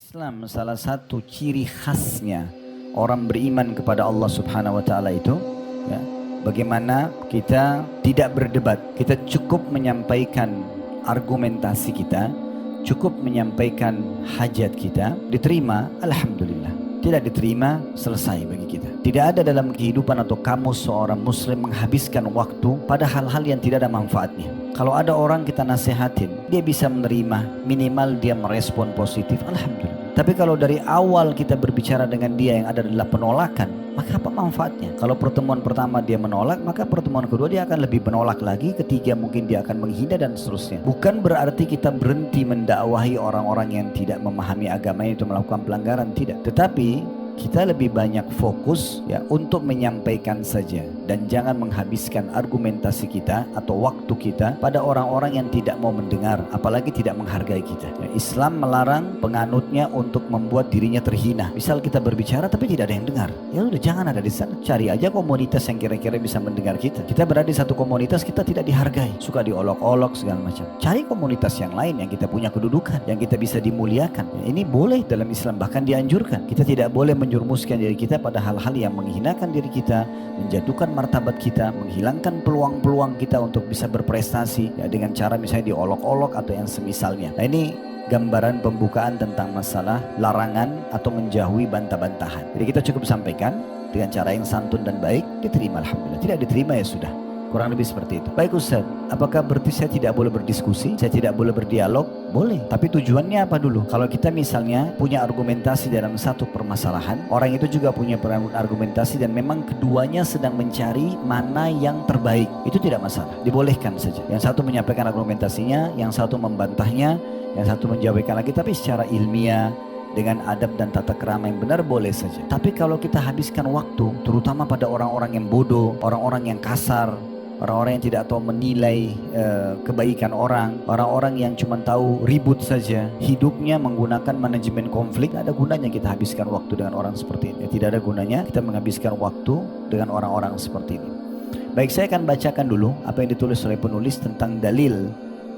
Islam salah satu ciri khasnya orang beriman kepada Allah Subhanahu wa taala itu ya, bagaimana kita tidak berdebat, kita cukup menyampaikan argumentasi kita, cukup menyampaikan hajat kita, diterima alhamdulillah. Tidak diterima selesai bagi kita. Tidak ada dalam kehidupan atau kamus seorang muslim menghabiskan waktu pada hal-hal yang tidak ada manfaatnya. Kalau ada orang kita nasihatin, dia bisa menerima, minimal dia merespon positif, alhamdulillah. Tapi kalau dari awal kita berbicara dengan dia yang ada adalah penolakan, maka apa manfaatnya? Kalau pertemuan pertama dia menolak, maka pertemuan kedua dia akan lebih menolak lagi, ketiga mungkin dia akan menghina dan seterusnya. Bukan berarti kita berhenti mendakwahi orang-orang yang tidak memahami agama itu melakukan pelanggaran, tidak. Tetapi kita lebih banyak fokus ya untuk menyampaikan saja dan jangan menghabiskan argumentasi kita atau waktu kita pada orang-orang yang tidak mau mendengar, apalagi tidak menghargai kita. Ya, Islam melarang penganutnya untuk membuat dirinya terhina. Misal kita berbicara tapi tidak ada yang dengar, ya udah jangan ada di sana. Cari aja komunitas yang kira-kira bisa mendengar kita. Kita berada di satu komunitas kita tidak dihargai, suka diolok-olok segala macam. Cari komunitas yang lain yang kita punya kedudukan, yang kita bisa dimuliakan. Ya, ini boleh dalam Islam, bahkan dianjurkan. Kita tidak boleh menjerumuskan diri kita pada hal-hal yang menghinakan diri kita, menjatuhkan martabat kita, menghilangkan peluang-peluang kita untuk bisa berprestasi ya, dengan cara misalnya diolok-olok atau yang semisalnya. Nah, ini gambaran pembukaan tentang masalah larangan atau menjauhi bantah-bantahan. Jadi kita cukup sampaikan dengan cara yang santun dan baik, diterima alhamdulillah. Tidak diterima ya sudah. Kurang lebih seperti itu. Baik Ustaz, apakah berarti saya tidak boleh berdiskusi? Saya tidak boleh berdialog? Boleh. Tapi tujuannya apa dulu? Kalau kita misalnya punya argumentasi dalam satu permasalahan, orang itu juga punya argumentasi dan memang keduanya sedang mencari mana yang terbaik, itu tidak masalah. Dibolehkan saja. Yang satu menyampaikan argumentasinya, yang satu membantahnya, yang satu menjawabkan lagi, tapi secara ilmiah, dengan adab dan tata krama yang benar boleh saja. Tapi kalau kita habiskan waktu, terutama pada orang-orang yang bodoh, orang-orang yang kasar, orang-orang yang tidak tahu menilai kebaikan orang-orang yang cuma tahu ribut saja, hidupnya menggunakan manajemen konflik, tidak ada gunanya kita habiskan waktu dengan orang seperti ini. Tidak ada gunanya kita menghabiskan waktu dengan orang-orang seperti ini. Baik, saya akan bacakan dulu apa yang ditulis oleh penulis tentang dalil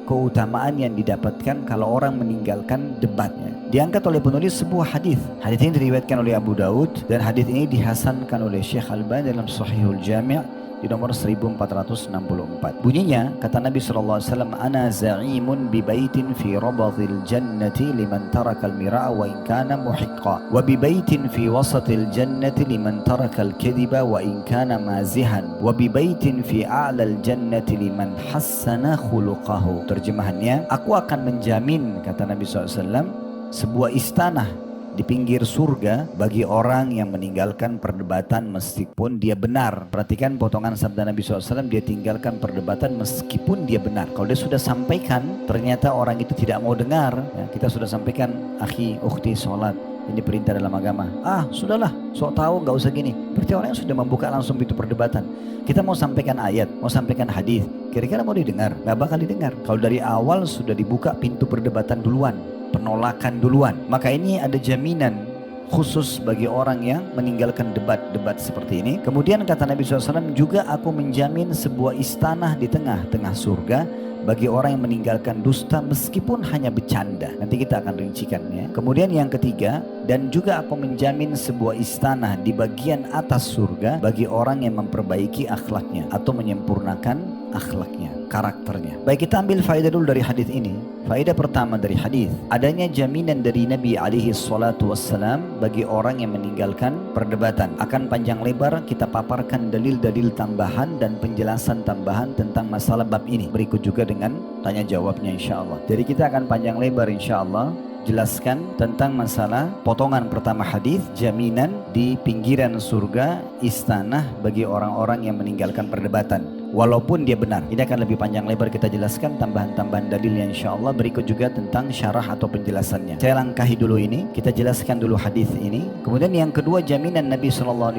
keutamaan yang didapatkan kalau orang meninggalkan debatnya. Diangkat oleh penulis sebuah hadis. Hadis ini diriwayatkan oleh Abu Daud dan hadis ini dihasankan oleh Syekh Albani dalam Sahihul Jami' di nomor 1464. Bunyinya kata Nabi SAW, ana za'imun bi baitin fi rabadhil jannati liman tarakal mira'a wa in kana muhiqqa wa bi baitin fi wasatil jannati liman tarakal kadhiba wa in kana mazihan wa bi baitin fi a'lal jannati liman hassana khuluqahu. Terjemahannya, aku akan menjamin kata Nabi SAW sebuah istana di pinggir surga bagi orang yang meninggalkan perdebatan meskipun dia benar. Perhatikan potongan sabda Nabi SAW, dia tinggalkan perdebatan meskipun dia benar. Kalau dia sudah sampaikan ternyata orang itu tidak mau dengar ya, kita sudah sampaikan, akhi, ukhti, sholat, ini perintah dalam agama. Sudahlah, sok tahu, gak usah gini. Berarti orang yang sudah membuka langsung pintu perdebatan. Kita mau sampaikan ayat, mau sampaikan hadis, kira-kira mau didengar? Gak bakal didengar. Kalau dari awal sudah dibuka pintu perdebatan duluan, penolakan duluan, maka ini ada jaminan khusus bagi orang yang meninggalkan debat-debat seperti ini. Kemudian kata Nabi SAW, juga aku menjamin sebuah istana di tengah-tengah surga bagi orang yang meninggalkan dusta meskipun hanya bercanda. Nanti kita akan rincikan ya. Kemudian yang ketiga, dan juga aku menjamin sebuah istana di bagian atas surga bagi orang yang memperbaiki akhlaknya atau menyempurnakan akhlaknya, karakternya. Baik, kita ambil faedah dulu dari hadis ini. Faedah pertama dari hadis, adanya jaminan dari Nabi alaihi salatu wassalam bagi orang yang meninggalkan perdebatan. Akan panjang lebar kita paparkan dalil-dalil tambahan dan penjelasan tambahan tentang masalah bab ini. Berikut juga dengan tanya jawabnya insyaallah. Jadi kita akan panjang lebar insyaallah jelaskan tentang masalah potongan pertama hadis, jaminan di pinggiran surga istana bagi orang-orang yang meninggalkan perdebatan walaupun dia benar. Ini akan lebih panjang lebar kita jelaskan tambahan-tambahan dalilnya insyaallah. Berikut juga tentang syarah atau penjelasannya. Saya langkahi dulu ini, kita jelaskan dulu hadis ini. Kemudian yang kedua, jaminan Nabi SAW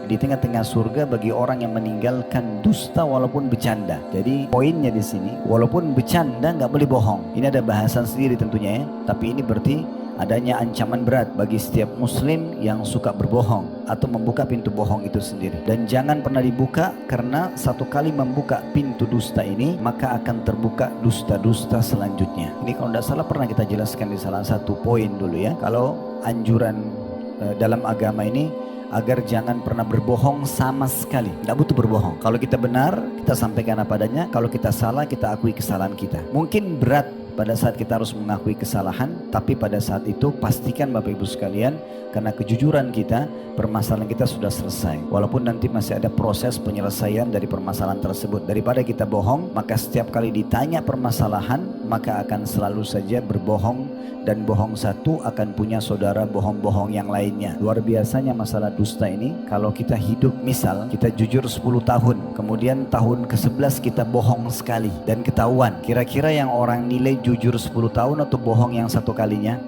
di tengah-tengah surga bagi orang yang meninggalkan dusta walaupun bercanda. Jadi poinnya di sini, walaupun bercanda nggak boleh bohong. Ini ada bahasan sendiri tentunya ya, tapi ini berarti adanya ancaman berat bagi setiap muslim yang suka berbohong atau membuka pintu bohong itu sendiri. Dan jangan pernah dibuka, karena satu kali membuka pintu dusta ini maka akan terbuka dusta-dusta selanjutnya. Ini kalau tidak salah pernah kita jelaskan di salah satu poin dulu ya. Kalau anjuran dalam agama ini agar jangan pernah berbohong sama sekali. Tidak butuh berbohong. Kalau kita benar, kita sampaikan apa adanya. Kalau kita salah, kita akui kesalahan kita. Mungkin berat pada saat kita harus mengakui kesalahan, tapi pada saat itu pastikan Bapak Ibu sekalian, karena kejujuran kita, permasalahan kita sudah selesai. Walaupun nanti masih ada proses penyelesaian dari permasalahan tersebut. Daripada kita bohong, maka setiap kali ditanya permasalahan, maka akan selalu saja berbohong. Dan bohong satu akan punya saudara bohong-bohong yang lainnya. Luar biasanya masalah dusta ini. Kalau kita hidup, misal kita jujur 10 tahun, kemudian tahun ke-11 kita bohong sekali dan ketahuan. Kira-kira yang orang nilai jujur 10 tahun atau bohong yang satu kalinya?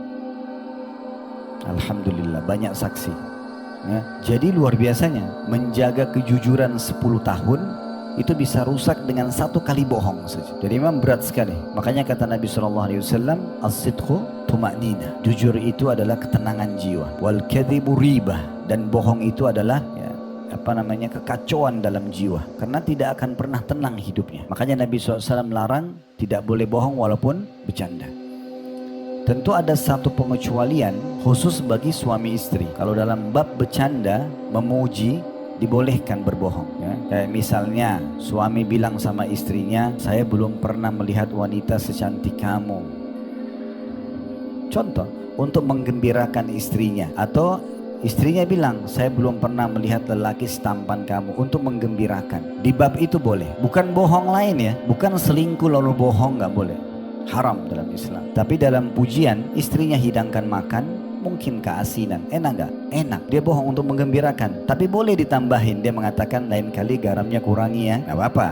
Alhamdulillah banyak saksi ya. Jadi luar biasanya menjaga kejujuran 10 tahun itu bisa rusak dengan satu kali bohong saja. Jadi memang berat sekali. Makanya kata Nabi SAW, as-sidqu tuma'nina. Jujur itu adalah ketenangan jiwa. Wal kadhibu ribah. Dan bohong itu adalah kekacauan dalam jiwa. Karena tidak akan pernah tenang hidupnya. Makanya Nabi SAW larang tidak boleh bohong walaupun bercanda. Tentu ada satu pengecualian khusus bagi suami istri. Kalau dalam bab bercanda, memuji, dibolehkan berbohong ya. Kayak misalnya suami bilang sama istrinya, saya belum pernah melihat wanita secantik kamu. Contoh, untuk menggembirakan istrinya. Atau istrinya bilang, saya belum pernah melihat lelaki setampan kamu, untuk menggembirakan. Di bab itu boleh. Bukan bohong lain ya. Bukan selingkuh lalu bohong, nggak boleh. Haram dalam Islam. Tapi dalam pujian, istrinya hidangkan makan, mungkin keasinan, enak gak? Enak. Dia bohong untuk menggembirakan, tapi boleh ditambahin. Dia mengatakan lain kali garamnya kurangi ya, gak apa-apa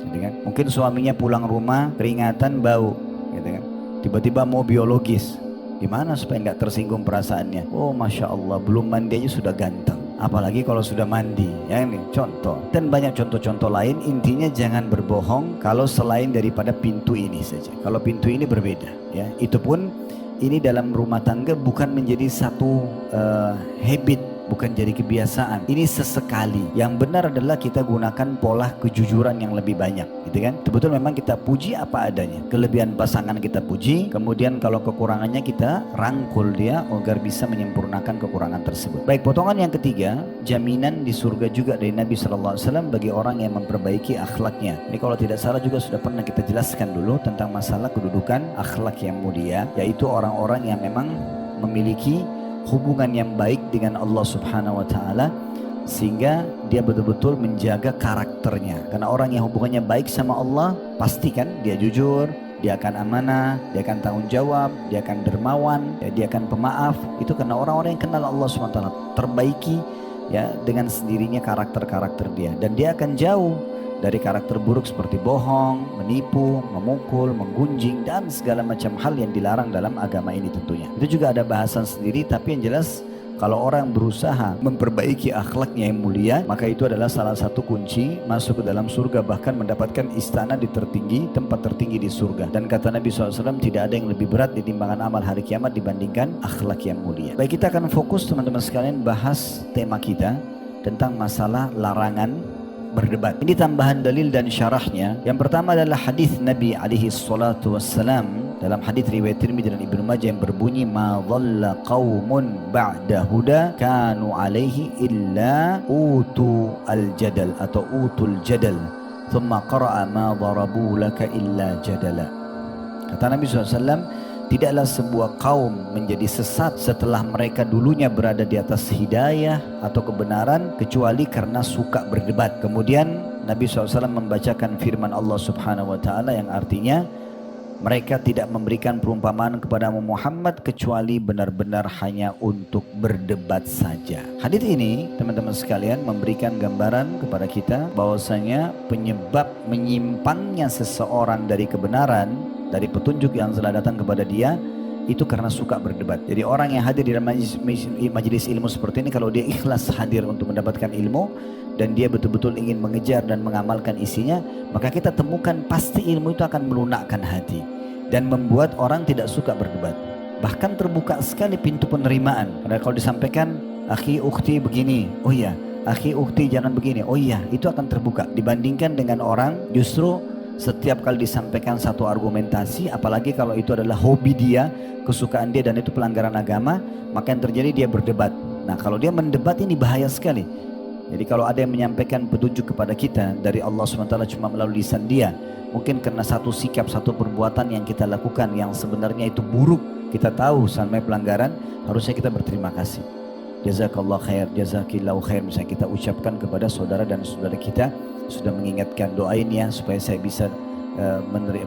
gitu kan? Mungkin suaminya pulang rumah keringatan bau gitu kan? Tiba-tiba mau biologis, gimana supaya gak tersinggung perasaannya? Oh Masya Allah, belum mandi aja sudah ganteng, apalagi kalau sudah mandi ya. Ini contoh, dan banyak contoh-contoh lain. Intinya jangan berbohong kalau selain daripada pintu ini saja. Kalau pintu ini berbeda ya, itu pun ini dalam rumah tangga bukan menjadi satu habit, bukan jadi kebiasaan. Ini sesekali. Yang benar adalah kita gunakan pola kejujuran yang lebih banyak, gitu kan? Betul, memang kita puji apa adanya. Kelebihan pasangan kita puji, kemudian kalau kekurangannya kita rangkul dia agar bisa menyempurnakan kekurangan tersebut. Baik, potongan yang ketiga, jaminan di surga juga dari Nabi SAW bagi orang yang memperbaiki akhlaknya. Ini kalau tidak salah juga sudah pernah kita jelaskan dulu tentang masalah kedudukan akhlak yang mulia, yaitu orang-orang yang memang memiliki hubungan yang baik dengan Allah Subhanahu wa Ta'ala, sehingga dia betul-betul menjaga karakternya. Karena orang yang hubungannya baik sama Allah, pastikan dia jujur, dia akan amanah, dia akan tanggung jawab, dia akan dermawan, ya, dia akan pemaaf. Itu karena orang-orang yang kenal Allah Subhanahu wa Ta'ala. Terbaiki ya dengan sendirinya karakter-karakter dia, dan dia akan jauh dari karakter buruk seperti bohong, menipu, memukul, menggunjing, dan segala macam hal yang dilarang dalam agama ini tentunya. Itu juga ada bahasan sendiri, tapi yang jelas kalau orang berusaha memperbaiki akhlaknya yang mulia, maka itu adalah salah satu kunci masuk ke dalam surga, bahkan mendapatkan istana di tertinggi, tempat tertinggi di surga. Dan kata Nabi SAW, tidak ada yang lebih berat di timbangan amal hari kiamat dibandingkan akhlak yang mulia. Baik, kita akan fokus teman-teman sekalian bahas tema kita tentang masalah larangan berdebat. Ini tambahan dalil dan syarahnya. Yang pertama adalah hadis Nabi alaihi salatu wassalam dalam hadis riwayat Tirmidzi dan Ibnu Majah yang berbunyi, ma dhalla qaumun ba'da huda kanu alaihi illa utu al-jadal atau utul jadal thumma qara'a ma darabu laka illa jadala. Kata Nabi SAW, tidaklah sebuah kaum menjadi sesat setelah mereka dulunya berada di atas hidayah atau kebenaran kecuali karena suka berdebat. Kemudian Nabi SAW membacakan firman Allah Subhanahu wa Ta'ala yang artinya mereka tidak memberikan perumpamaan kepada Muhammad kecuali benar-benar hanya untuk berdebat saja. Hadits ini teman-teman sekalian memberikan gambaran kepada kita bahwasanya penyebab menyimpangnya seseorang dari kebenaran, dari petunjuk yang telah datang kepada dia, itu karena suka berdebat. Jadi orang yang hadir di dalam majelis ilmu seperti ini, kalau dia ikhlas hadir untuk mendapatkan ilmu dan dia betul-betul ingin mengejar dan mengamalkan isinya, maka kita temukan pasti ilmu itu akan melunakkan hati dan membuat orang tidak suka berdebat. Bahkan terbuka sekali pintu penerimaan. Karena kalau disampaikan, akhi ukhti begini, oh iya, akhi ukhti jangan begini, oh iya, itu akan terbuka. Dibandingkan dengan orang justru setiap kali disampaikan satu argumentasi, apalagi kalau itu adalah hobi dia, kesukaan dia dan itu pelanggaran agama, maka yang terjadi dia berdebat. Nah kalau dia mendebat ini bahaya sekali. Jadi kalau ada yang menyampaikan petunjuk kepada kita dari Allah SWT cuma melalui lisan dia, mungkin karena satu sikap, satu perbuatan yang kita lakukan yang sebenarnya itu buruk, kita tahu sampai pelanggaran, harusnya kita berterima kasih. Jazakallah khair, jazakillahu khair, misalnya kita ucapkan kepada saudara dan saudara kita, sudah mengingatkan, doain ya supaya saya bisa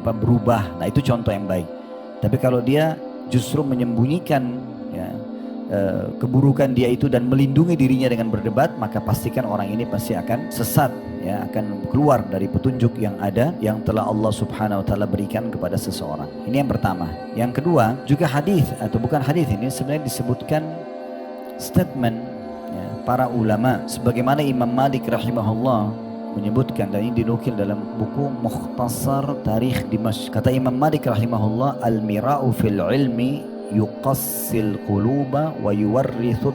berubah. Nah itu contoh yang baik. Tapi kalau dia justru menyembunyikan ya, keburukan dia itu dan melindungi dirinya dengan berdebat, maka pastikan orang ini pasti akan sesat ya, akan keluar dari petunjuk yang ada yang telah Allah Subhanahu wa taala berikan kepada seseorang. Ini yang pertama. Yang kedua, juga hadis atau bukan hadis, ini sebenarnya disebutkan statement ya, para ulama sebagaimana Imam Malik rahimahullah menyebutkan, dan ini dinukil dalam buku Mukhtasar Tarikh Dimashq. Kata Imam Malik rahimahullah, al-mira'u fil ilmi yuqassil quluba wa yuwarrithu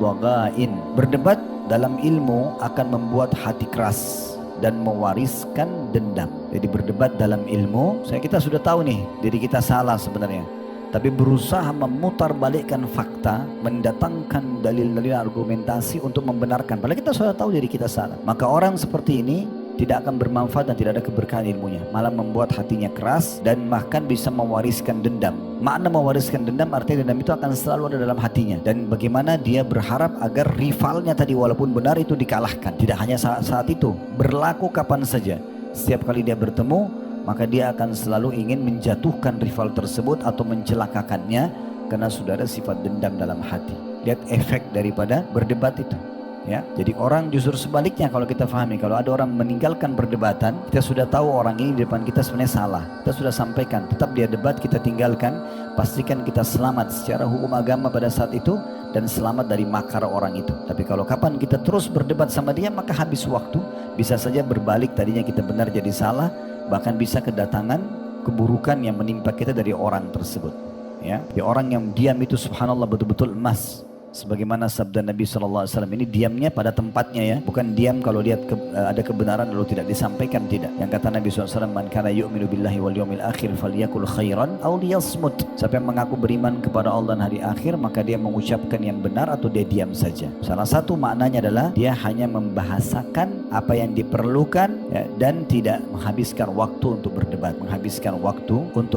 dhagain. Berdebat dalam ilmu akan membuat hati keras dan mewariskan dendam. Jadi berdebat dalam ilmu, kita sudah tahu nih diri kita salah sebenarnya, tapi berusaha memutarbalikkan fakta, mendatangkan dalil-dalil argumentasi untuk membenarkan, padahal kita sudah tahu diri kita salah. Maka orang seperti ini tidak akan bermanfaat dan tidak ada keberkahan ilmunya, malah membuat hatinya keras dan bahkan bisa mewariskan dendam. Makna mewariskan dendam artinya dendam itu akan selalu ada dalam hatinya, dan bagaimana dia berharap agar rivalnya tadi walaupun benar itu dikalahkan. Tidak hanya saat itu, berlaku kapan saja. Setiap kali dia bertemu, maka dia akan selalu ingin menjatuhkan rival tersebut atau mencelakakannya karena sudah ada sifat dendam dalam hati. Lihat efek daripada berdebat itu. Ya, jadi orang justru sebaliknya kalau kita pahami, kalau ada orang meninggalkan perdebatan, kita sudah tahu orang ini di depan kita sebenarnya salah, kita sudah sampaikan, tetap dia debat kita tinggalkan, pastikan kita selamat secara hukum agama pada saat itu dan selamat dari makar orang itu. Tapi kalau kapan kita terus berdebat sama dia, maka habis waktu, bisa saja berbalik, tadinya kita benar jadi salah, bahkan bisa kedatangan keburukan yang menimpa kita dari orang tersebut. Ya, orang yang diam itu subhanallah betul-betul emas. Sebagaimana sabda Nabi SAW, ini diamnya pada tempatnya ya, bukan diam kalau lihat ada kebenaran lalu tidak disampaikan, tidak. Yang kata Nabi SAW, man kana yu'minu billahi wal yawmil akhir falyakul khairan aw liyasmut. Siapa yang mengaku beriman kepada Allah dan hari akhir, maka dia mengucapkan yang benar atau dia diam saja. Salah satu maknanya adalah dia hanya membahasakan apa yang diperlukan ya, dan tidak menghabiskan waktu untuk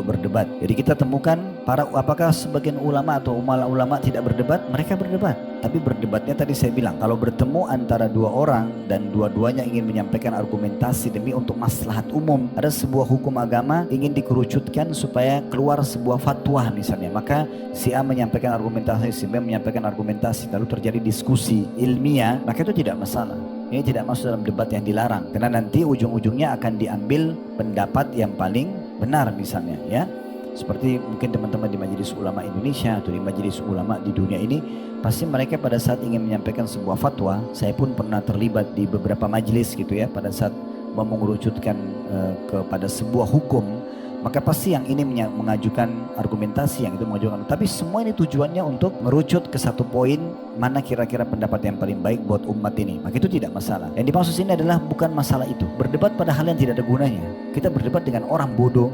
berdebat, Jadi kita temukan apakah sebagian ulama atau ulama tidak berdebat? Mereka berdebat, tapi berdebatnya tadi saya bilang, kalau bertemu antara dua orang dan dua-duanya ingin menyampaikan argumentasi demi untuk maslahat umum, ada sebuah hukum agama ingin dikerucutkan supaya keluar sebuah fatwa misalnya, maka si A menyampaikan argumentasi, si B menyampaikan argumentasi, lalu terjadi diskusi ilmiah, maka itu tidak masalah. Ini tidak masuk dalam debat yang dilarang, karena nanti ujung-ujungnya akan diambil pendapat yang paling benar misalnya ya. Seperti mungkin teman-teman di Majelis Ulama Indonesia atau di Majelis Ulama di dunia ini, pasti mereka pada saat ingin menyampaikan sebuah fatwa, saya pun pernah terlibat di beberapa majelis gitu ya, pada saat mau mengerucutkan kepada sebuah hukum, maka pasti yang ini mengajukan argumentasi, yang itu mengajukan, tapi semua ini tujuannya untuk merucut ke satu poin, mana kira-kira pendapat yang paling baik buat umat ini, maka itu tidak masalah. Yang dimaksud sini adalah bukan masalah itu, berdebat pada hal yang tidak ada gunanya. Kita berdebat dengan orang bodoh,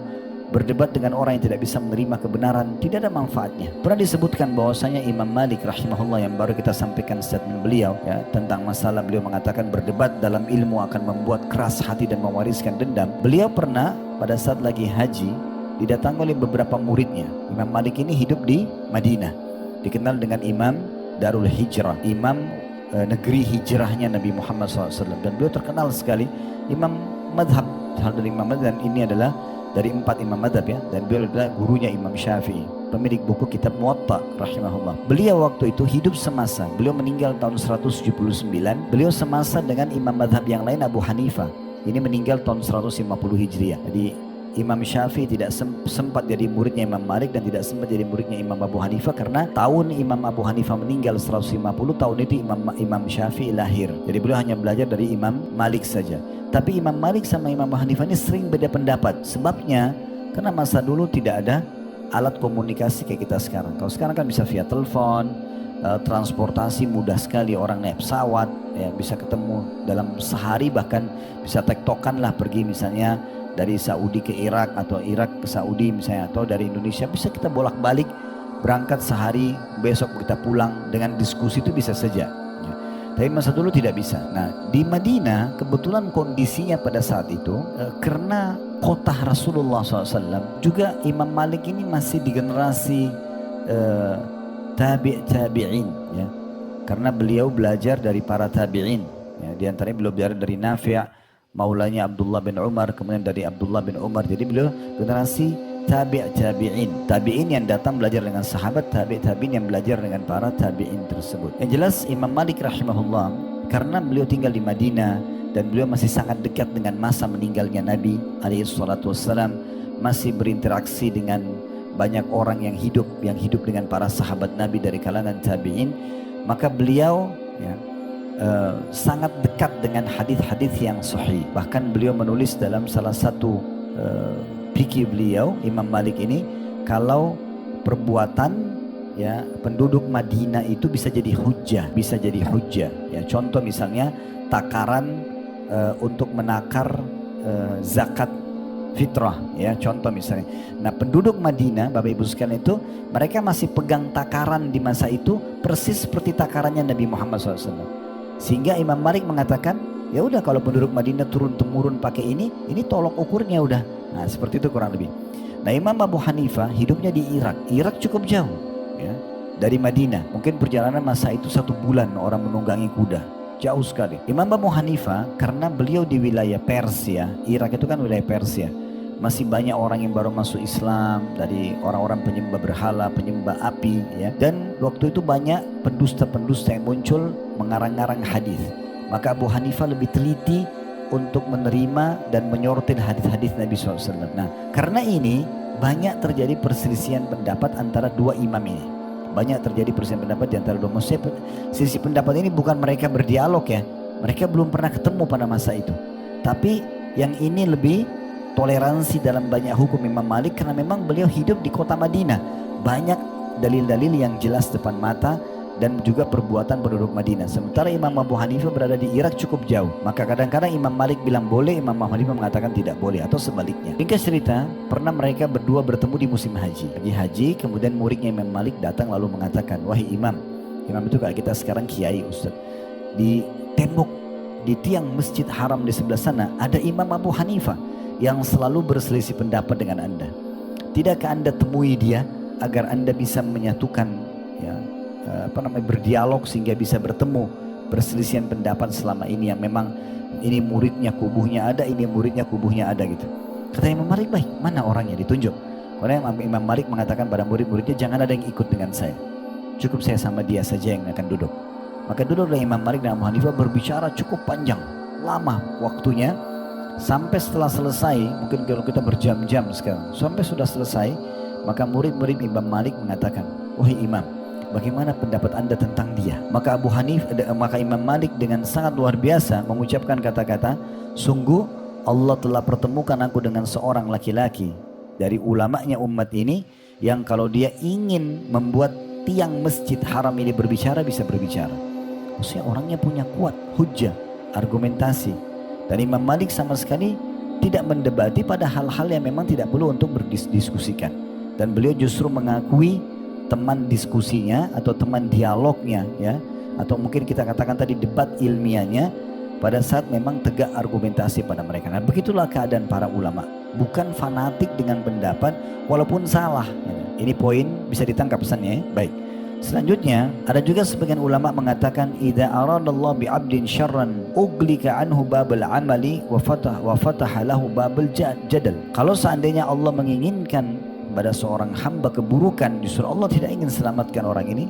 berdebat dengan orang yang tidak bisa menerima kebenaran, tidak ada manfaatnya. Pernah disebutkan bahwasanya Imam Malik rahimahullah, yang baru kita sampaikan statement beliau ya, tentang masalah beliau mengatakan berdebat dalam ilmu akan membuat keras hati dan mewariskan dendam. Beliau pernah pada saat lagi haji didatangi oleh beberapa muridnya. Imam Malik ini hidup di Madinah, dikenal dengan Imam Darul Hijrah, Imam negeri hijrahnya Nabi Muhammad SAW, dan beliau terkenal sekali Imam Madhab, dari Imam Madhab, dan ini adalah dari 4 imam madhab ya, dan beliau adalah gurunya Imam Syafi'i, pemilik buku kitab Muwatta rahimahullah. Beliau waktu itu hidup semasa, beliau meninggal tahun 179, beliau semasa dengan imam madhab yang lain Abu Hanifah, ini meninggal tahun 150 Hijriah. Jadi Imam Syafi'i tidak sempat jadi muridnya Imam Malik dan tidak sempat jadi muridnya Imam Abu Hanifah, karena tahun Imam Abu Hanifah meninggal 150, tahun itu Imam Syafi'i lahir. Jadi beliau hanya belajar dari Imam Malik saja. Tapi Imam Malik sama Imam Abu Hanifah ini sering beda pendapat. Sebabnya Karena masa dulu tidak ada alat komunikasi kayak kita sekarang. Kalau sekarang kan bisa via telepon, transportasi mudah sekali, orang naik pesawat, ya bisa ketemu dalam sehari, bahkan bisa tektokan lah pergi misalnya dari Saudi ke Irak atau Irak ke Saudi misalnya, atau dari Indonesia bisa kita bolak-balik, berangkat sehari, besok kita pulang, dengan diskusi itu bisa saja. Ya. Tapi masa dulu tidak bisa. Nah di Madinah kebetulan kondisinya pada saat itu karena kota Rasulullah SAW, juga Imam Malik ini masih di generasi tabi'in, ya. Karena beliau belajar dari para tabi'in, ya. Di antaranya beliau belajar dari Nafi', maulanya Abdullah bin Umar, kemudian dari Abdullah bin Umar. Jadi beliau generasi tabi'in, tabi'in yang datang belajar dengan sahabat, tabi'in yang belajar dengan para tabi'in tersebut. Yang jelas Imam Malik rahimahullah, karena beliau tinggal di Madinah dan beliau masih sangat dekat dengan masa meninggalnya Nabi SAW, masih berinteraksi dengan banyak orang yang hidup dengan para sahabat Nabi dari kalangan tabi'in, maka beliau, ya, sangat dekat dengan hadis-hadis yang sahih. Bahkan beliau menulis dalam salah satu fikih beliau, Imam Malik ini, kalau perbuatan, ya, penduduk Madinah itu bisa jadi hujjah, ya. Contoh misalnya takaran untuk menakar zakat fitrah, ya, contoh misalnya. Nah penduduk Madinah, Bapak Ibu sekalian, itu mereka masih pegang takaran di masa itu persis seperti takarannya Nabi Muhammad SAW. Sehingga Imam Malik mengatakan, ya udah kalau penduduk Madinah turun temurun pakai ini tolok ukurnya udah. Nah seperti itu kurang lebih. Nah Imam Abu Hanifah hidupnya di Irak cukup jauh, ya, dari Madinah. Mungkin perjalanan masa itu 1 bulan orang menunggangi kuda. Jauh sekali. Imam Abu Hanifah karena beliau di wilayah Persia, Irak itu kan wilayah Persia, masih banyak orang yang baru masuk Islam, dari orang-orang penyembah berhala, penyembah api, ya. Dan waktu itu banyak pendusta-pendusta yang muncul mengarang-arang hadis. Maka Abu Hanifah lebih teliti untuk menerima dan menyortir hadis-hadis Nabi SAW. Nah karena ini banyak terjadi perselisihan pendapat antara dua imam ini. Banyak terjadi perselisihan pendapat di antara dua. Maksudnya sisi pendapat ini bukan mereka berdialog, ya. Mereka belum pernah ketemu pada masa itu. Tapi yang ini lebih toleransi dalam banyak hukum Imam Malik karena memang beliau hidup di kota Madinah. Banyak dalil-dalil yang jelas depan mata dan juga perbuatan penduduk Madinah. Sementara Imam Abu Hanifah berada di Irak cukup jauh. Maka kadang-kadang Imam Malik bilang boleh, Imam Abu Hanifah mengatakan tidak boleh, atau sebaliknya. Ringkas cerita, pernah mereka berdua bertemu di musim haji. Lagi haji, kemudian muridnya Imam Malik datang lalu mengatakan, wahai imam itu kayak kita sekarang kiai, ustaz. Di tembok, di tiang masjid haram di sebelah sana ada Imam Abu Hanifah yang selalu berselisih pendapat dengan anda. Tidakkah anda temui dia agar anda bisa menyatukan, ya, berdialog sehingga bisa bertemu perselisihan pendapat selama ini yang memang ini muridnya kubuhnya ada, ini muridnya kubuhnya ada gitu. Kata Imam Malik, baik, mana orangnya, ditunjuk. Karena Imam Malik mengatakan pada murid-muridnya, jangan ada yang ikut dengan saya, cukup saya sama dia saja yang akan duduk. Maka duduklah Imam Malik dan Abu Hanifah berbicara cukup panjang, lama waktunya, sampai setelah selesai, mungkin kalau kita berjam-jam sekarang, sampai sudah selesai, maka murid-murid Imam Malik mengatakan, wahai imam, bagaimana pendapat anda tentang dia? Maka Imam Malik dengan sangat luar biasa mengucapkan kata-kata, sungguh Allah telah pertemukan aku dengan seorang laki-laki dari ulamanya umat ini yang kalau dia ingin membuat tiang masjid haram ini berbicara, bisa berbicara. Maksudnya orangnya punya kuat hujjah, argumentasi. Dan Imam Malik sama sekali tidak mendebati pada hal-hal yang memang tidak perlu untuk berdiskusikan. Dan beliau justru mengakui teman diskusinya atau teman dialognya, ya, atau mungkin kita katakan tadi debat ilmiahnya pada saat memang tegak argumentasi pada mereka. Nah begitulah keadaan para ulama, bukan fanatik dengan pendapat walaupun salah. Ini poin bisa ditangkap pesannya, ya? Baik. Selanjutnya ada juga sebagian ulama mengatakan, idza aradallahu bi 'abdin syarran uglika anhu babal amali wa fataha lahu babal jadal. Kalau seandainya Allah menginginkan pada seorang hamba keburukan, justru Allah tidak ingin selamatkan orang ini,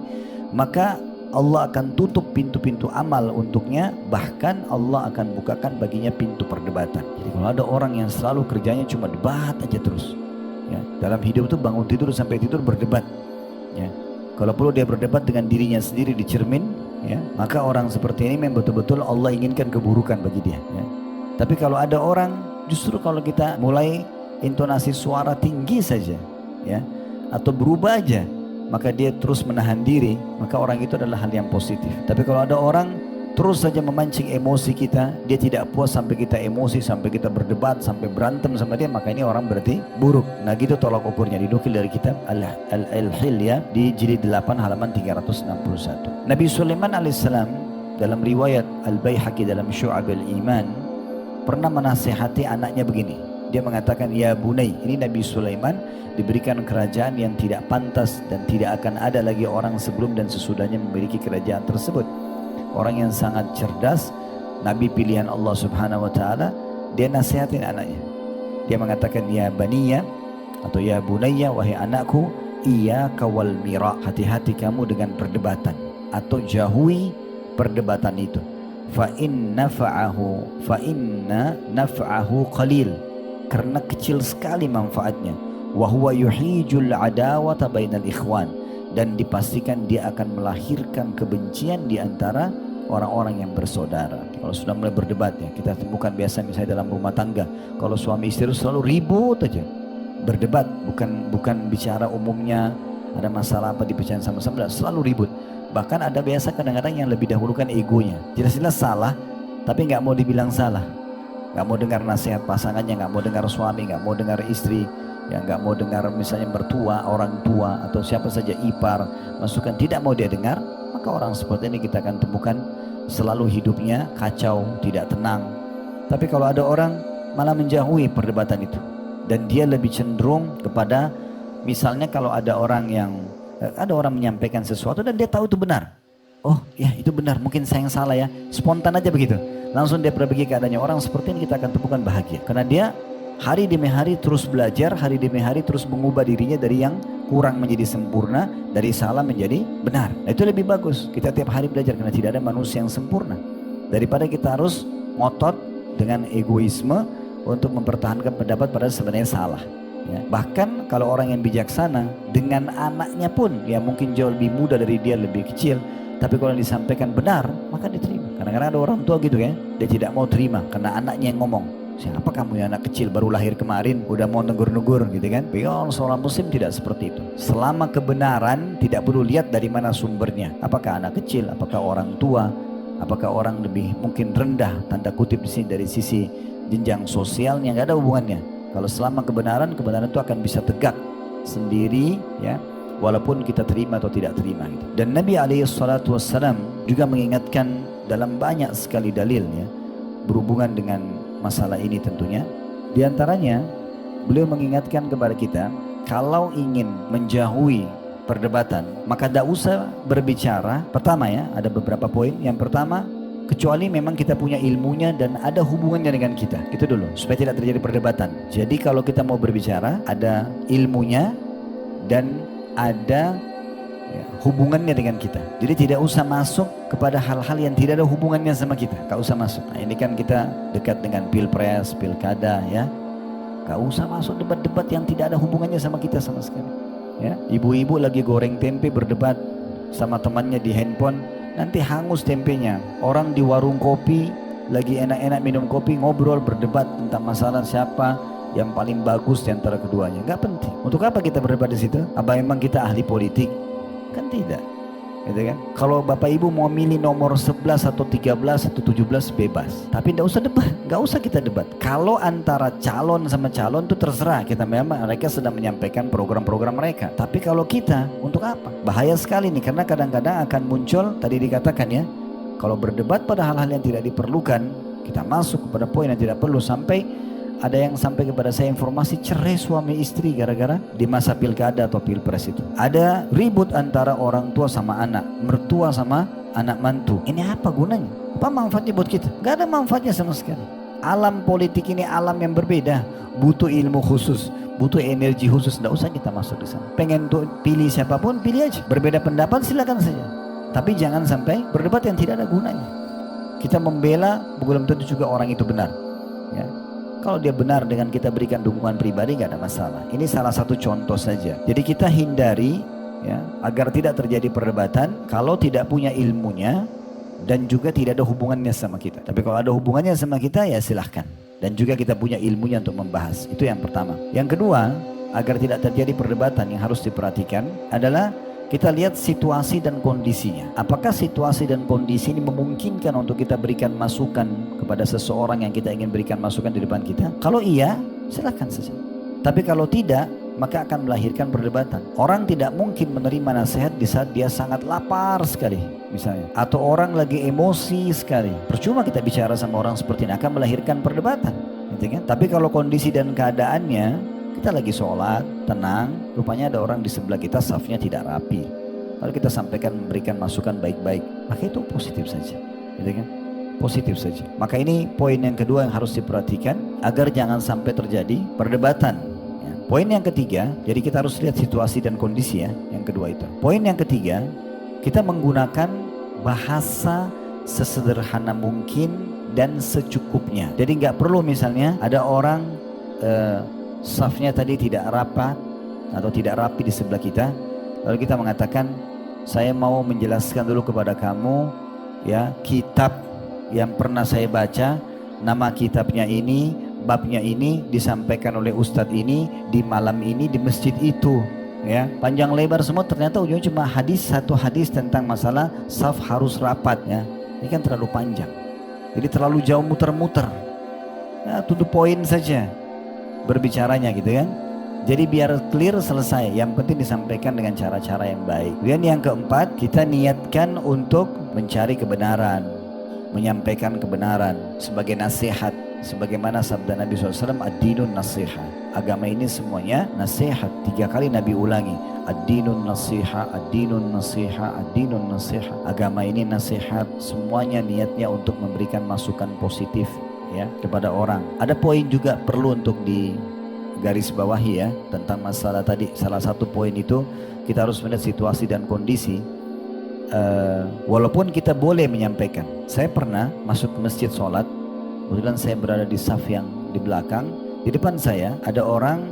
maka Allah akan tutup pintu-pintu amal untuknya, bahkan Allah akan bukakan baginya pintu perdebatan. Jadi kalau ada orang yang selalu kerjanya cuma debat aja terus, ya, dalam hidup itu bangun tidur sampai tidur berdebat, ya. Kalau perlu dia berdebat dengan dirinya sendiri di cermin, ya, maka orang seperti ini memang betul-betul Allah inginkan keburukan bagi dia, ya. Tapi kalau ada orang, justru kalau kita mulai intonasi suara tinggi saja, ya, atau berubah aja, maka dia terus menahan diri, maka orang itu adalah hal yang positif. Tapi kalau ada orang terus saja memancing emosi kita, dia tidak puas sampai kita emosi, sampai kita berdebat, sampai berantem sama dia, maka ini orang berarti buruk. Nah gitu tolak ukurnya, dinukil dari kitab Al-Hilyah di jilid 8 halaman 361. Nabi Sulaiman alaihissalam dalam riwayat Al-Baihaqi dalam Syu'ab al-Iman pernah menasihati anaknya begini. Dia mengatakan, ya bunai, ini Nabi Sulaiman diberikan kerajaan yang tidak pantas dan tidak akan ada lagi orang sebelum dan sesudahnya memiliki kerajaan tersebut. Orang yang sangat cerdas, Nabi pilihan Allah Subhanahu wa taala, dia nasihatin anaknya. Dia mengatakan, ya baniya atau ya bunayya, wahai anakku, iyyaka wal mira, hati-hati kamu dengan perdebatan atau jauhi perdebatan itu. Fa inna naf'ahu qalil, karena kecil sekali manfaatnya. Wa huwa yuhijul adawata bainal ikhwan, dan dipastikan dia akan melahirkan kebencian di antara orang-orang yang bersaudara. Kalau sudah mulai berdebat, ya kita temukan biasa misalnya dalam rumah tangga, kalau suami istri selalu ribut aja, berdebat, bukan bicara umumnya ada masalah apa dibicarain sama-sama, selalu ribut. Bahkan ada biasa kadang-kadang yang lebih dahulukan egonya, jelas-jelas salah tapi nggak mau dibilang salah, nggak mau dengar nasihat pasangannya, nggak mau dengar suami, nggak mau dengar istri, ya nggak mau dengar misalnya mertua, orang tua atau siapa saja, ipar, masukan, tidak mau dia dengar. Maka orang seperti ini kita akan temukan selalu hidupnya kacau, tidak tenang. Tapi kalau ada orang malah menjauhi perdebatan itu, dan dia lebih cenderung kepada, misalnya kalau ada orang menyampaikan sesuatu dan dia tahu itu benar, oh ya itu benar, mungkin saya yang salah ya, spontan aja begitu, langsung dia perbaiki keadaannya. Orang seperti ini kita akan temukan bahagia, karena dia hari demi hari terus belajar, hari demi hari terus mengubah dirinya dari yang kurang menjadi sempurna, dari salah menjadi benar. Nah, itu lebih bagus, kita tiap hari belajar, karena tidak ada manusia yang sempurna, daripada kita harus ngotot dengan egoisme untuk mempertahankan pendapat padahal sebenarnya salah, ya. Bahkan kalau orang yang bijaksana dengan anaknya pun, ya mungkin jauh lebih muda dari dia, lebih kecil, tapi kalau disampaikan benar maka diterima. Kadang-kadang ada orang tua gitu ya, dia tidak mau terima karena anaknya yang ngomong. Siapa kamu yang anak kecil baru lahir kemarin udah mau negur-negur gitu kan? Bagaimana seorang muslim tidak seperti itu. Selama kebenaran tidak perlu lihat dari mana sumbernya. Apakah anak kecil, apakah orang tua, apakah orang lebih mungkin rendah, tanda kutip di sini dari sisi jenjang sosialnya, nggak ada hubungannya. Kalau selama kebenaran itu akan bisa tegak sendiri, ya, walaupun kita terima atau tidak terima gitu. Dan Nabi SAW juga mengingatkan dalam banyak sekali dalil, ya, berhubungan dengan masalah ini tentunya. Di antaranya beliau mengingatkan kepada kita, kalau ingin menjauhi perdebatan maka tidak usah berbicara. Pertama, ya, ada beberapa poin. Yang pertama, kecuali memang kita punya ilmunya dan ada hubungannya dengan kita, itu dulu, supaya tidak terjadi perdebatan. Jadi kalau kita mau berbicara ada ilmunya dan ada, ya, hubungannya dengan kita. Jadi tidak usah masuk kepada hal-hal yang tidak ada hubungannya sama kita, gak usah masuk. Nah, ini kan kita dekat dengan pilpres, pilkada, ya, gak usah masuk debat-debat yang tidak ada hubungannya sama kita sama sekali, ya. Ibu-ibu lagi goreng tempe berdebat sama temannya di handphone, nanti hangus tempenya. Orang di warung kopi lagi enak-enak minum kopi, ngobrol berdebat tentang masalah siapa yang paling bagus di antara keduanya. Gak penting. Untuk apa kita berdebat di situ? Apa memang kita ahli politik? Kan tidak, gitu kan? Kalau bapak ibu mau milih nomor 11 atau 13 atau 17 bebas, tapi tidak usah debat, nggak usah kita debat. Kalau antara calon sama calon itu terserah, kita memang mereka sedang menyampaikan program-program mereka. Tapi kalau kita, untuk apa? Bahaya sekali nih, karena kadang-kadang akan muncul, tadi dikatakan ya, kalau berdebat pada hal-hal yang tidak diperlukan, kita masuk kepada poin yang tidak perlu. Sampai ada yang sampai kepada saya informasi cerai suami istri gara-gara di masa pilkada atau pilpres itu. Ada ribut antara orang tua sama anak, mertua sama anak mantu. Ini apa gunanya? Apa manfaatnya buat kita? Gak ada manfaatnya sama sekali. Alam politik ini alam yang berbeda, butuh ilmu khusus, butuh energi khusus. Tidak usah kita masuk di sana. Pengen tuh pilih siapapun, pilih aja. Berbeda pendapat silakan saja. Tapi jangan sampai berdebat yang tidak ada gunanya. Kita membela belum tentu juga orang itu benar, ya. Kalau dia benar dengan kita berikan dukungan pribadi gak ada masalah. Ini salah satu contoh saja. Jadi kita hindari, ya, agar tidak terjadi perdebatan kalau tidak punya ilmunya dan juga tidak ada hubungannya sama kita. Tapi kalau ada hubungannya sama kita, ya silahkan. dan juga kita punya ilmunya untuk membahas. Itu yang pertama. Yang kedua, agar tidak terjadi perdebatan, yang harus diperhatikan adalah kita lihat situasi dan kondisinya. Apakah situasi dan kondisi ini memungkinkan untuk kita berikan masukan kepada seseorang yang kita ingin berikan masukan di depan kita? Kalau iya, silakan saja. Tapi kalau tidak, maka akan melahirkan perdebatan. Orang tidak mungkin menerima nasihat di saat dia sangat lapar sekali, misalnya. Atau orang lagi emosi sekali. Percuma kita bicara sama orang seperti ini, akan melahirkan perdebatan. Gitu kan? Tapi kalau kondisi dan keadaannya, kita lagi sholat, tenang, rupanya ada orang di sebelah kita safnya tidak rapi. Kalau kita sampaikan, memberikan masukan baik-baik, maka itu positif saja, gitu kan? Positif saja. Maka ini poin yang kedua yang harus diperhatikan agar jangan sampai terjadi perdebatan. Ya. Poin yang ketiga, jadi kita harus lihat situasi dan kondisi ya. Yang kedua itu. Poin yang ketiga, kita menggunakan bahasa sesederhana mungkin dan secukupnya. Jadi nggak perlu misalnya ada orang safnya tadi tidak rapat atau tidak rapi di sebelah kita, lalu kita mengatakan, saya mau menjelaskan dulu kepada kamu ya, kitab yang pernah saya baca, nama kitabnya ini, babnya ini, disampaikan oleh ustadz ini di malam ini di masjid itu ya, panjang lebar semua, ternyata ujungnya cuma satu hadis tentang masalah saf harus rapat ya. Ini kan terlalu panjang, jadi terlalu jauh muter-muter ya, to the point saja berbicaranya gitu kan. Jadi biar clear, selesai. Yang penting disampaikan dengan cara-cara yang baik. Kemudian yang keempat, kita niatkan untuk mencari kebenaran, menyampaikan kebenaran sebagai nasihat. Sebagaimana sabda Nabi SAW, ad-dinun nasihat. Agama ini semuanya nasihat. 3 kali Nabi ulangi, ad-dinun nasihat, ad-dinun nasihat, ad-dinun nasihat. Agama ini nasihat, semuanya niatnya untuk memberikan masukan positif ya kepada orang. Ada poin juga perlu untuk digaris bawahi ya tentang masalah tadi. Salah satu poin itu kita harus melihat situasi dan kondisi. Walaupun kita boleh menyampaikan. Saya pernah masuk ke masjid sholat, kebetulan saya berada di saf yang di belakang. Di depan saya ada orang,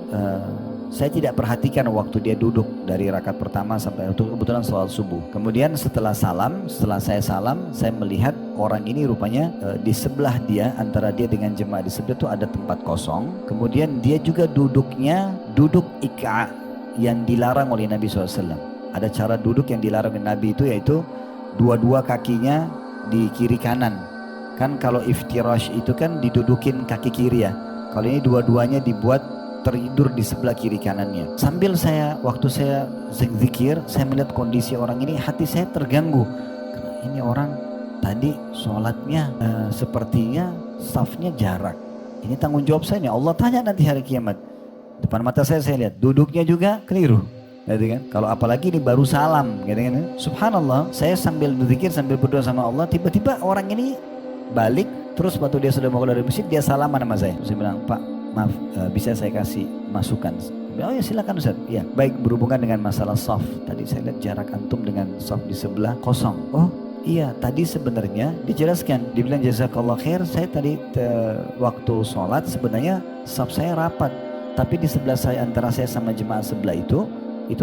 saya tidak perhatikan waktu dia duduk dari rakaat pertama sampai kebetulan sholat subuh. Kemudian setelah saya salam, saya melihat orang ini rupanya di sebelah dia, antara dia dengan jemaah di sebelah itu ada tempat kosong. Kemudian dia juga duduknya duduk ik'a yang dilarang oleh Nabi SAW. Ada cara duduk yang dilarang oleh Nabi itu, yaitu dua-dua kakinya di kiri kanan. Kan kalau iftirash itu kan didudukin kaki kiri ya. Kalau ini dua-duanya dibuat tertidur di sebelah kiri kanannya. Sambil waktu saya zikir, saya melihat kondisi orang ini, hati saya terganggu. Karena ini orang tadi sholatnya sepertinya safnya jarak. Ini tanggung jawab saya nih, Allah tanya nanti hari kiamat. Depan mata saya lihat, duduknya juga keliru. Gitu kan? Kalau apalagi ini baru salam, gitu kan? Subhanallah, saya sambil berzikir, sambil berdoa sama Allah, tiba-tiba orang ini balik, terus waktu dia sudah mau keluar dari masjid, dia salaman sama saya. Saya bilang, Pak, maaf, bisa saya kasih masukan? Oh ya silakan Ustaz. Ya, baik, berhubungan dengan masalah saf. Tadi saya lihat jarak antum dengan saf di sebelah kosong. Oh iya, tadi sebenarnya dijelaskan, dibilang jazakallah khair, saya tadi waktu sholat sebenarnya saf saya rapat, tapi di sebelah saya, antara saya sama jemaah sebelah itu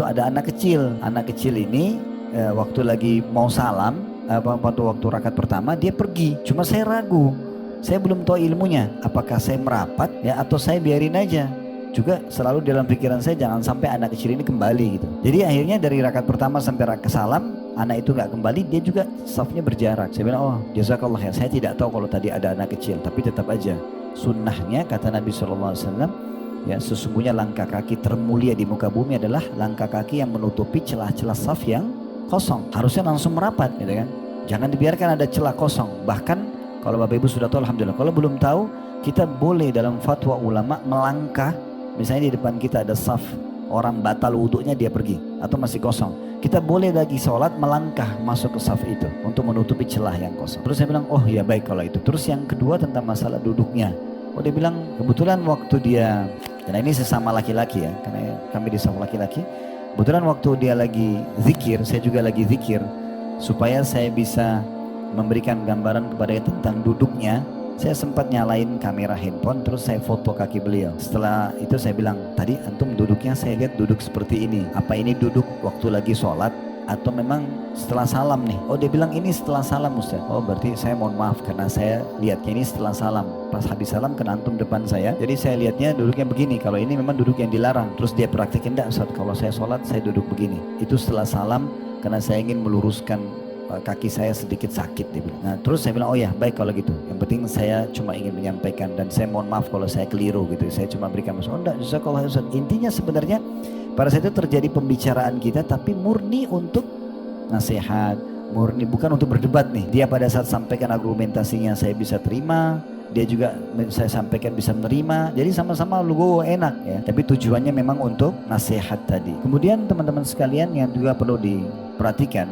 ada anak kecil. Anak kecil ini waktu lagi mau salam, waktu rakaat pertama dia pergi. Cuma saya ragu, saya belum tahu ilmunya, apakah saya merapat ya atau saya biarin aja. Juga selalu dalam pikiran saya jangan sampai anak kecil ini kembali gitu. Jadi akhirnya dari rakaat pertama sampai rakaat salam, anak itu nggak kembali, dia juga safnya berjarak. Saya bilang, oh jazakallah khair, saya tidak tahu kalau tadi ada anak kecil, tapi tetap aja sunnahnya kata Nabi SAW, ya sesungguhnya langkah kaki termulia di muka bumi adalah langkah kaki yang menutupi celah-celah saf yang kosong. Harusnya langsung merapat gitu kan. Jangan dibiarkan ada celah kosong. Bahkan kalau Bapak Ibu sudah tahu alhamdulillah. Kalau belum tahu, kita boleh dalam fatwa ulama melangkah. Misalnya di depan kita ada saf, orang batal wudhunya dia pergi atau masih kosong, kita boleh lagi sholat melangkah masuk ke saf itu untuk menutupi celah yang kosong. Terus saya bilang, oh ya baik kalau itu. Terus yang kedua tentang masalah duduknya. Oh dia bilang kebetulan waktu dia, karena ini sesama laki-laki ya, karena kami di saf laki-laki, kebetulan waktu dia lagi zikir, saya juga lagi zikir, supaya saya bisa memberikan gambaran kepada dia tentang duduknya. Saya sempat nyalain kamera handphone, terus saya foto kaki beliau. Setelah itu saya bilang, tadi antum duduknya saya lihat duduk seperti ini. Apa ini duduk waktu lagi sholat atau memang setelah salam nih? Oh dia bilang ini setelah salam Ustaz. Oh berarti saya mohon maaf karena saya lihatnya ini setelah salam. Pas habis salam kena antum depan saya. Jadi saya lihatnya duduknya begini. Kalau ini memang duduk yang dilarang. Terus dia praktikin, enggak Ustaz, kalau saya sholat saya duduk begini. Itu setelah salam karena saya ingin meluruskan kaki saya sedikit sakit dia bilang. Nah terus saya bilang oh ya baik kalau gitu. Yang penting saya cuma ingin menyampaikan dan saya mohon maaf kalau saya keliru gitu. Saya cuma berikan masukan. Oh enggak Ustaz. Intinya sebenarnya pada saat itu terjadi pembicaraan kita tapi murni untuk nasihat, murni bukan untuk berdebat nih. Dia pada saat sampaikan argumentasinya saya bisa terima, dia juga saya sampaikan bisa menerima. Jadi sama-sama lugu enak ya. Tapi tujuannya memang untuk nasihat tadi. Kemudian teman-teman sekalian yang juga perlu diperhatikan,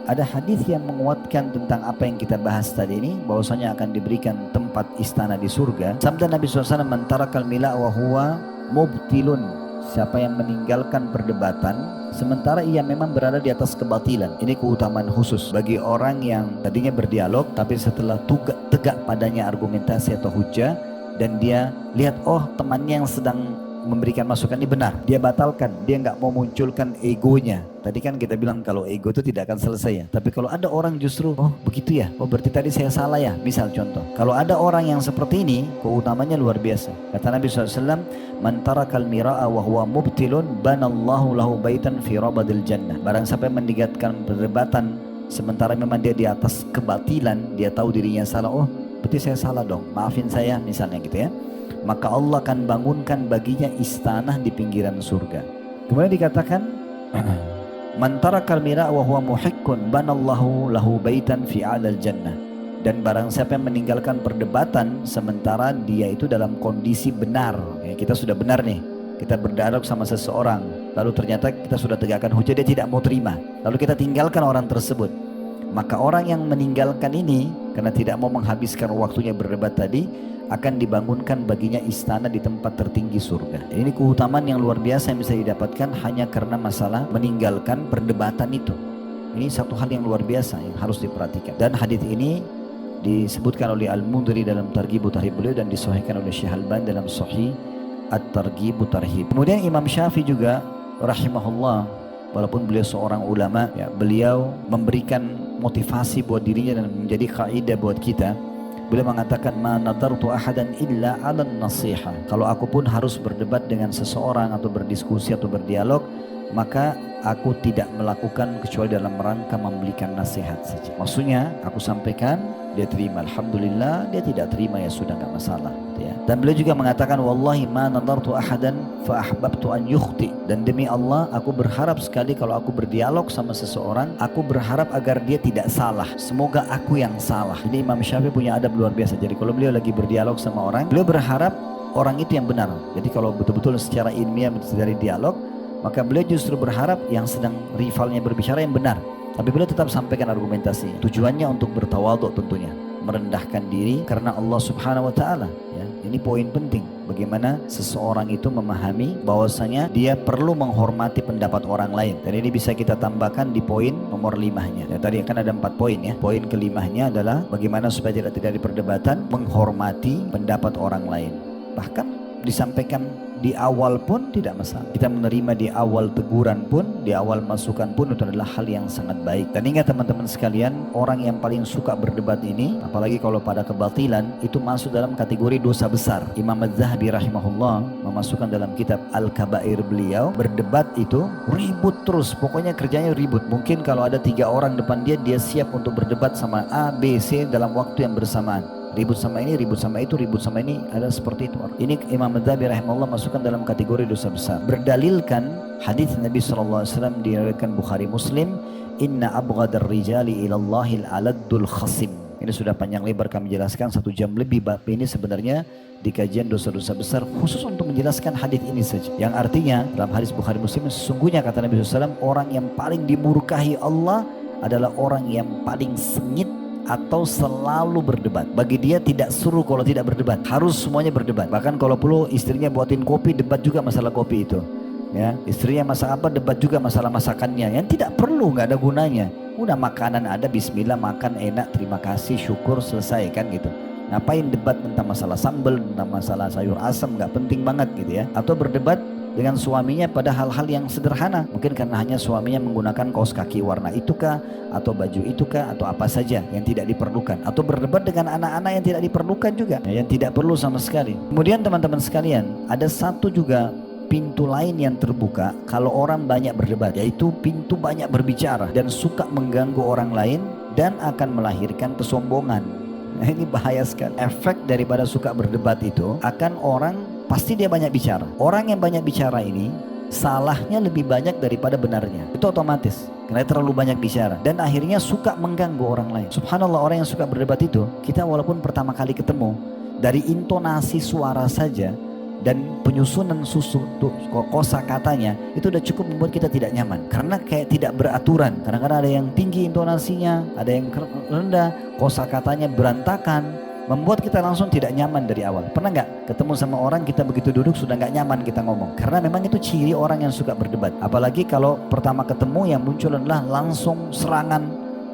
ada hadis yang menguatkan tentang apa yang kita bahas tadi ini, bahwasanya akan diberikan tempat istana di surga. Sabda Nabi SAW, "Man tarakal mila wa huwa mubtilun." Siapa yang meninggalkan perdebatan sementara ia memang berada di atas kebatilan. Ini keutamaan khusus bagi orang yang tadinya berdialog tapi setelah tegak padanya argumentasi atau hujah dan dia lihat oh temannya yang sedang memberikan masukan ini benar, dia batalkan, dia nggak mau munculkan egonya. Tadi kan kita bilang kalau ego itu tidak akan selesai ya. Tapi kalau ada orang justru oh begitu ya, oh berarti tadi saya salah ya. Misal contoh, kalau ada orang yang seperti ini, keutamanya luar biasa. Kata Nabi SAW, "Man tarakal mira'a wa huwa mubtilun, banallahu lahu baitan fi rabadil jannah." Barang siapa yang meninggalkan perdebatan sementara memang dia di atas kebatilan, dia tahu dirinya salah. Oh berarti saya salah dong, maafin saya misalnya gitu ya. Maka Allah akan bangunkan baginya istana di pinggiran surga. Kemudian dikatakan man tarakal mira' wa huwa muhiqqun banallahu lahu baitan fi 'alal jannah. Dan barang siapa yang meninggalkan perdebatan sementara dia itu dalam kondisi benar ya, kita sudah benar nih, kita berdialog sama seseorang lalu ternyata kita sudah tegakkan hujah, dia tidak mau terima, lalu kita tinggalkan orang tersebut, maka orang yang meninggalkan ini karena tidak mau menghabiskan waktunya berdebat tadi akan dibangunkan baginya istana di tempat tertinggi surga. Ini keutamaan yang luar biasa yang bisa didapatkan hanya karena masalah meninggalkan perdebatan itu. Ini satu hal yang luar biasa yang harus diperhatikan. Dan hadis ini disebutkan oleh Al-Mundhiri dalam Targhib Tarhib beliau dan disahihkan oleh Syekh Al-Albani dalam Sahih At-Targhib Tarhib. Kemudian Imam Syafi'i juga rahimahullah, walaupun beliau seorang ulama ya, beliau memberikan motivasi buat dirinya dan menjadi kaidah buat kita. Beliau mengatakan ma nadartu ahadan illa 'alan nasiha. Kalau aku pun harus berdebat dengan seseorang atau berdiskusi atau berdialog, maka aku tidak melakukan kecuali dalam rangka memberikan nasihat saja. Maksudnya aku sampaikan, dia terima, alhamdulillah. Dia tidak terima ya sudah, enggak masalah ya. Dan beliau juga mengatakan wallahi ma nadartu ahadan fa ahbabtu an yukhti. Dan demi Allah aku berharap sekali kalau aku berdialog sama seseorang, aku berharap agar dia tidak salah. Semoga aku yang salah. Ini Imam Syafi'i punya adab luar biasa. Jadi kalau beliau lagi berdialog sama orang, beliau berharap orang itu yang benar. Jadi kalau betul-betul secara ilmiah dari dialog, maka beliau justru berharap yang sedang rivalnya berbicara yang benar. Tapi beliau tetap sampaikan argumentasi. Tujuannya untuk bertawadhu tentunya, merendahkan diri karena Allah Subhanahu wa taala ya. Ini poin penting, bagaimana seseorang itu memahami bahwasanya dia perlu menghormati pendapat orang lain. Dan ini bisa kita tambahkan di poin nomor 5-nya. Ya, tadi kan ada 4 poin ya. Poin ke-5-nya adalah bagaimana supaya tidak terjadi perdebatan, menghormati pendapat orang lain. Bahkan disampaikan di awal pun tidak masalah. Kita menerima di awal teguran pun, di awal masukan pun itu adalah hal yang sangat baik. Dan ingat teman-teman sekalian, orang yang paling suka berdebat ini, apalagi kalau pada kebatilan, itu masuk dalam kategori dosa besar. Imam Az-Zahabi rahimahullah memasukkan dalam kitab Al-Kabair beliau, berdebat itu ribut terus, pokoknya kerjanya ribut. Mungkin kalau ada 3 orang depan dia, dia siap untuk berdebat sama A, B, C dalam waktu yang bersamaan. Ribut sama ini, ribut sama itu, ribut sama ini, ada seperti itu. Ini Imam Az-Zahabi rahimahullah masukkan dalam kategori dosa besar. Berdalilkan hadis Nabi SAW diriwayatkan Bukhari Muslim, inna abghadar rijali ilallahil aladul khasim. Ini sudah panjang lebar kami jelaskan 1 jam lebih bab ini sebenarnya di kajian dosa-dosa besar khusus untuk menjelaskan hadis ini saja. Yang artinya dalam hadis Bukhari Muslim sesungguhnya kata Nabi SAW, orang yang paling dimurkahi Allah adalah orang yang paling sengit atau selalu berdebat. Bagi dia tidak suruh kalau tidak berdebat, harus semuanya berdebat. Bahkan kalau perlu istrinya buatin kopi, debat juga masalah kopi itu ya. Istrinya masak apa, debat juga masalah masakannya. Yang tidak perlu, nggak ada gunanya. Udah makanan ada, bismillah, makan enak, terima kasih, syukur, selesai kan gitu. Ngapain debat tentang masalah sambal, tentang masalah sayur asam, nggak penting banget gitu ya. Atau berdebat dengan suaminya pada hal-hal yang sederhana. Mungkin karena hanya suaminya menggunakan kaos kaki warna itu kah, atau baju itu kah, atau apa saja yang tidak diperlukan. Atau berdebat dengan anak-anak yang tidak diperlukan juga, yang tidak perlu sama sekali. Kemudian teman-teman sekalian, ada satu juga pintu lain yang terbuka kalau orang banyak berdebat, yaitu pintu banyak berbicara dan suka mengganggu orang lain dan akan melahirkan kesombongan. Nah, ini bahaya sekali. Efek daripada suka berdebat itu akan orang, pasti dia banyak bicara. Orang yang banyak bicara ini salahnya lebih banyak daripada benarnya. Itu otomatis karena terlalu banyak bicara dan akhirnya suka mengganggu orang lain. Subhanallah, orang yang suka berdebat itu, kita walaupun pertama kali ketemu, dari intonasi suara saja dan penyusunan kosa katanya itu udah cukup membuat kita tidak nyaman, karena kayak tidak beraturan. Kadang-kadang ada yang tinggi intonasinya, ada yang rendah, kosa katanya berantakan, membuat kita langsung tidak nyaman dari awal. Pernah nggak ketemu sama orang, kita begitu duduk sudah nggak nyaman kita ngomong? Karena memang itu ciri orang yang suka berdebat. Apalagi kalau pertama ketemu yang muncul adalah langsung serangan,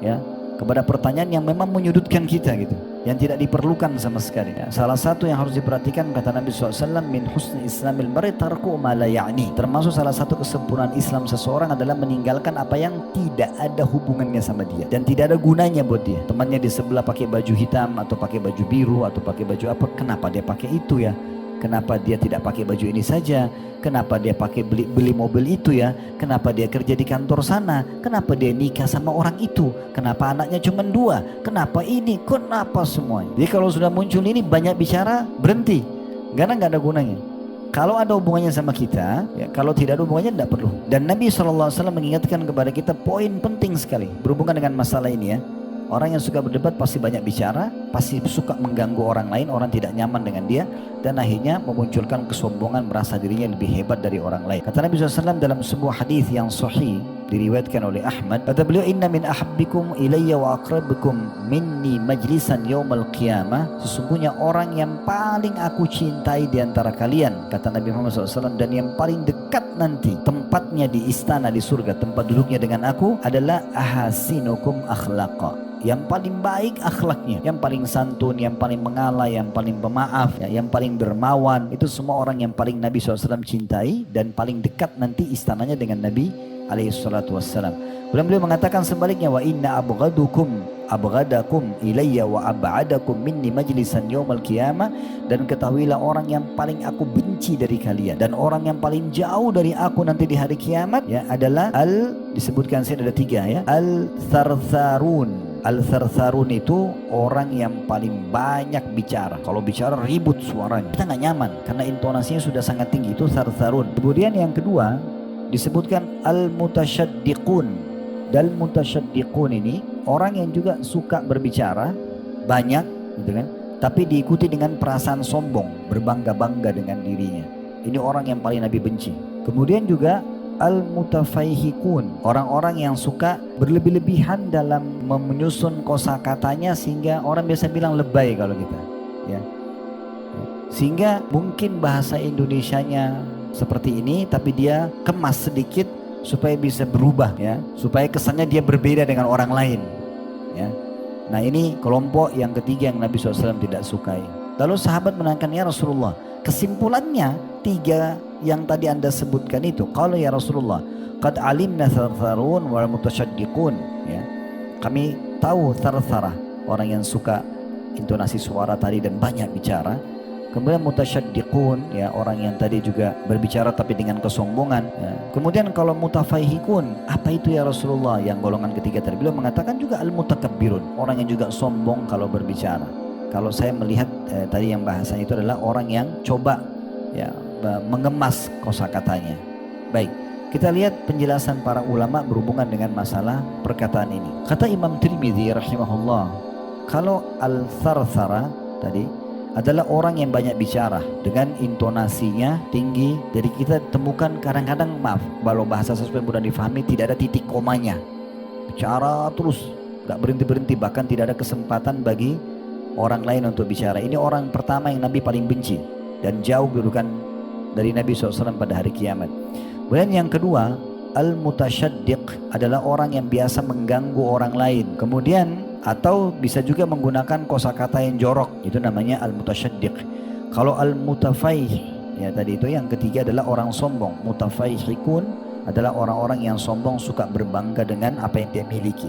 ya, kepada pertanyaan yang memang menyudutkan kita gitu, yang tidak diperlukan sama sekali. Ya, salah satu yang harus diperhatikan, kata Nabi SAW, min husni islamil mar'i tarku ma la ya'ni. Termasuk salah satu kesempurnaan Islam seseorang adalah meninggalkan apa yang tidak ada hubungannya sama dia dan tidak ada gunanya buat dia. Temannya di sebelah pakai baju hitam atau pakai baju biru atau pakai baju apa, kenapa dia pakai itu ya? Kenapa dia tidak pakai baju ini saja? Kenapa dia pakai beli mobil itu ya? Kenapa dia kerja di kantor sana? Kenapa dia nikah sama orang itu? Kenapa anaknya cuma 2? Kenapa ini? Kenapa semuanya? Jadi kalau sudah muncul ini banyak bicara, berhenti. Karena nggak ada gunanya. Kalau ada hubungannya sama kita, ya, kalau tidak ada hubungannya tidak perlu. Dan Nabi SAW mengingatkan kepada kita poin penting sekali berhubungan dengan masalah ini ya. Orang yang suka berdebat pasti banyak bicara, pasti suka mengganggu orang lain, orang tidak nyaman dengan dia, dan akhirnya memunculkan kesombongan, merasa dirinya lebih hebat dari orang lain. Kata Nabi SAW dalam sebuah hadis yang sahih diriwayatkan oleh Ahmad, kata beliau, inna min ahabbikum ilayya wa aqrabikum minni majlisan yaumal qiyamah, sesungguhnya orang yang paling aku cintai di antara kalian, kata Nabi Muhammad SAW, dan yang paling dekat nanti tempatnya di istana di surga, tempat duduknya dengan aku, adalah ahasinukum akhlaqa, yang paling baik akhlaknya, yang paling santun, yang paling mengalah, yang paling pemaaf, ya, yang paling dermawan. Itu semua orang yang paling Nabi SAW cintai dan paling dekat nanti istananya dengan Nabi SAW. Kemudian beliau mengatakan sebaliknya, wa inna abghadakum ilayya wa ab'adakum minni majlisan yaumal qiyamah, dan ketahuilah orang yang paling aku benci dari kalian dan orang yang paling jauh dari aku nanti di hari kiamat, ya, adalah disebutkan sini ada 3 ya, al-thartharun. Al-thartharun itu orang yang paling banyak bicara. Kalau bicara ribut suaranya, kita nggak nyaman karena intonasinya sudah sangat tinggi. Itu thartharun. Kemudian yang kedua disebutkan al-mutasyaddiqun. Dan mutasyaddiqun ini orang yang juga suka berbicara banyak, gitu kan? Tapi diikuti dengan perasaan sombong, berbangga-bangga dengan dirinya. Ini orang yang paling Nabi benci. Kemudian juga al-mutafaihikun, orang-orang yang suka berlebih-lebihan dalam menyusun kosakatanya sehingga orang biasa bilang lebay kalau kita, ya. Sehingga mungkin bahasa Indonesianya seperti ini, tapi dia kemas sedikit supaya bisa berubah, ya, supaya kesannya dia berbeda dengan orang lain, ya. Nah, ini kelompok yang ketiga yang Nabi SAW tidak sukai. Lalu sahabat menanyakan, ya Rasulullah, kesimpulannya 3 yang tadi Anda sebutkan itu, kalau ya Rasulullah, qad alimna thartharun wal mutasyaddiqun, ya, kami tahu thartharah, orang yang suka intonasi suara tadi dan banyak bicara. Kemudian mutasyaddiqun, ya, orang yang tadi juga berbicara tapi dengan kesombongan, ya. Kemudian kalau mutafaihikun, apa itu ya Rasulullah yang golongan ketiga tadi? Beliau mengatakan juga al-mutakabbirun, orang yang juga sombong kalau berbicara. Kalau saya melihat tadi yang bahasanya itu adalah orang yang coba, ya, mengemas kosakatanya. Baik, kita lihat penjelasan para ulama berhubungan dengan masalah perkataan ini. Kata Imam Tirmidzi rahimahullah, kalau al-tharthara tadi adalah orang yang banyak bicara dengan intonasinya tinggi. Jadi kita temukan kadang-kadang, maaf, kalau bahasa sesuai mudah difahami, tidak ada titik komanya, bicara terus, gak berhenti-berhenti, bahkan tidak ada kesempatan bagi orang lain untuk bicara. Ini orang pertama yang Nabi paling benci dan jauh kedudukan dari Nabi SAW pada hari kiamat. Kemudian yang kedua, al-mutasyaddiq adalah orang yang biasa mengganggu orang lain. Kemudian atau bisa juga menggunakan kosakata yang jorok, itu namanya al-mutasyaddiq. Kalau al-mutafaih ya tadi itu. Yang ketiga adalah orang sombong. Mutafaihikun adalah orang-orang yang sombong, suka berbangga dengan apa yang dia miliki.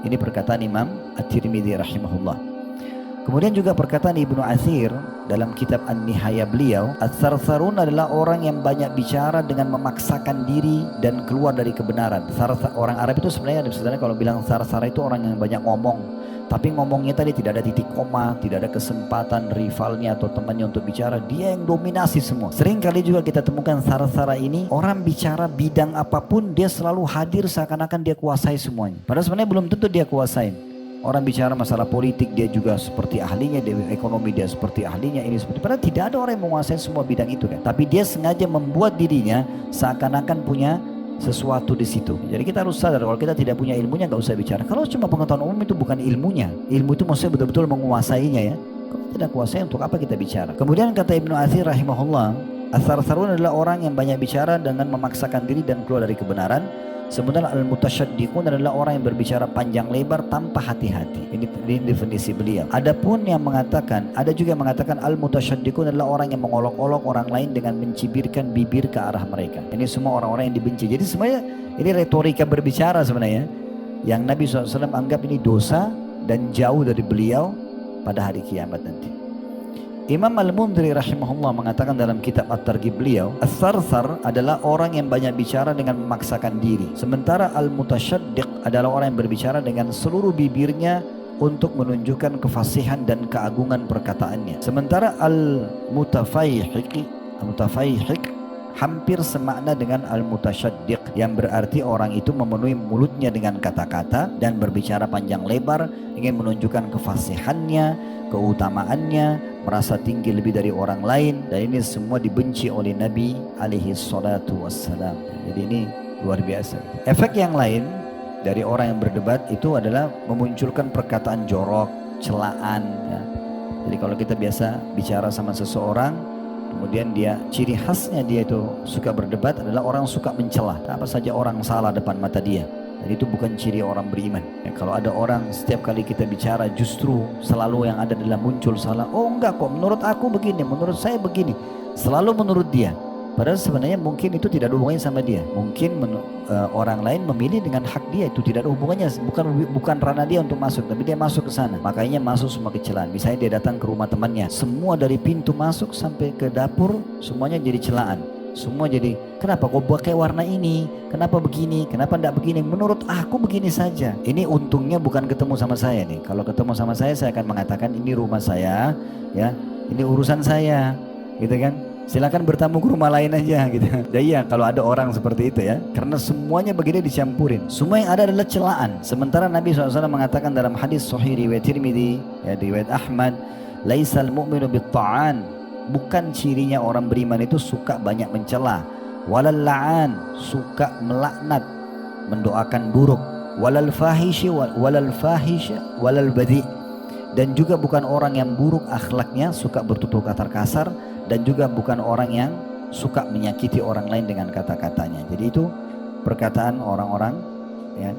Ini perkataan Imam At-Tirmidzi rahimahullah. Kemudian juga perkataan Ibnu Athir dalam kitab An-Nihaya beliau, Ats-Sarsarun adalah orang yang banyak bicara dengan memaksakan diri dan keluar dari kebenaran. Orang Arab itu sebenarnya kalau bilang sarsara itu orang yang banyak ngomong, tapi ngomongnya tadi tidak ada titik koma, tidak ada kesempatan rivalnya atau temannya untuk bicara, dia yang dominasi semua. Sering kali juga kita temukan sarsara ini, orang bicara bidang apapun dia selalu hadir seakan-akan dia kuasai semuanya, padahal sebenarnya belum tentu dia kuasain. Orang bicara masalah politik dia juga seperti ahlinya, dia ekonomi dia seperti ahlinya, ini seperti, padahal tidak ada orang yang menguasai semua bidang itu kan. Tapi dia sengaja membuat dirinya seakan-akan punya sesuatu di situ. Jadi kita harus sadar kalau kita tidak punya ilmunya nggak usah bicara. Kalau cuma pengetahuan umum itu bukan ilmunya. Ilmu itu maksudnya betul-betul menguasainya ya. Kalau tidak kuasai untuk apa kita bicara? Kemudian kata Ibnu Athir rahimahullah, Ats-Sarsarun adalah orang yang banyak bicara dengan memaksakan diri dan keluar dari kebenaran. Sementara al-mutasyaddiqun adalah orang yang berbicara panjang lebar tanpa hati-hati. Ini definisi beliau. Adapun yang mengatakan, ada juga yang mengatakan al-mutasyaddiqun adalah orang yang mengolok-olok orang lain dengan mencibirkan bibir ke arah mereka. Ini semua orang-orang yang dibenci. Jadi sebenarnya ini retorika berbicara sebenarnya, yang Nabi SAW anggap ini dosa dan jauh dari beliau pada hari kiamat nanti. Imam Al-Mundhiri rahimahullah mengatakan dalam kitab At-Targhib beliau, Ats-Sarsar adalah orang yang banyak bicara dengan memaksakan diri. Sementara Al-Mutasyaddiq adalah orang yang berbicara dengan seluruh bibirnya untuk menunjukkan kefasihan dan keagungan perkataannya. Sementara Al-Mutafaihik hampir semakna dengan Al-Mutasyaddiq, yang berarti orang itu memenuhi mulutnya dengan kata-kata dan berbicara panjang lebar, ingin menunjukkan kefasihannya, keutamaannya, merasa tinggi lebih dari orang lain, dan ini semua dibenci oleh Nabi alaihi salatu wassalam. Jadi ini luar biasa. Efek yang lain dari orang yang berdebat itu adalah memunculkan perkataan jorok, celaan ya. Jadi kalau kita biasa bicara sama seseorang, kemudian dia, ciri khasnya dia itu suka berdebat adalah orang suka mencela apa saja orang salah depan mata dia. Dan itu bukan ciri orang beriman ya. Kalau ada orang setiap kali kita bicara justru selalu yang ada adalah muncul salah, oh enggak kok, menurut aku begini, menurut saya begini, selalu menurut dia, padahal sebenarnya mungkin itu tidak ada hubungannya sama dia. Mungkin orang lain memilih dengan hak dia, itu tidak ada hubungannya, bukan ranah dia untuk masuk, tapi dia masuk ke sana, makanya masuk semua kecelaan. Misalnya dia datang ke rumah temannya, semua dari pintu masuk sampai ke dapur semuanya jadi celaan. Semua jadi, kenapa kau pakai warna ini, kenapa begini, kenapa tidak begini, menurut aku begini saja. Ini untungnya bukan ketemu sama saya nih. Kalau ketemu sama saya akan mengatakan ini rumah saya ya, ini urusan saya gitu kan, silakan bertamu ke rumah lain aja gitu. Iya kalau ada orang seperti itu ya, karena semuanya begini dicampurin, semua yang ada adalah celaan. Sementara Nabi SAW mengatakan dalam hadis sahih riwayat Tirmidzi ya, riwayat Ahmad, laisal mu'minu bit-ta'an, bukan cirinya orang beriman itu suka banyak mencela, walal la'an, suka melaknat, mendoakan buruk, walal fahishi walal badi, dan juga bukan orang yang buruk akhlaknya, suka bertutur kata kasar, dan juga bukan orang yang suka menyakiti orang lain dengan kata-katanya. Jadi itu perkataan orang-orang ya,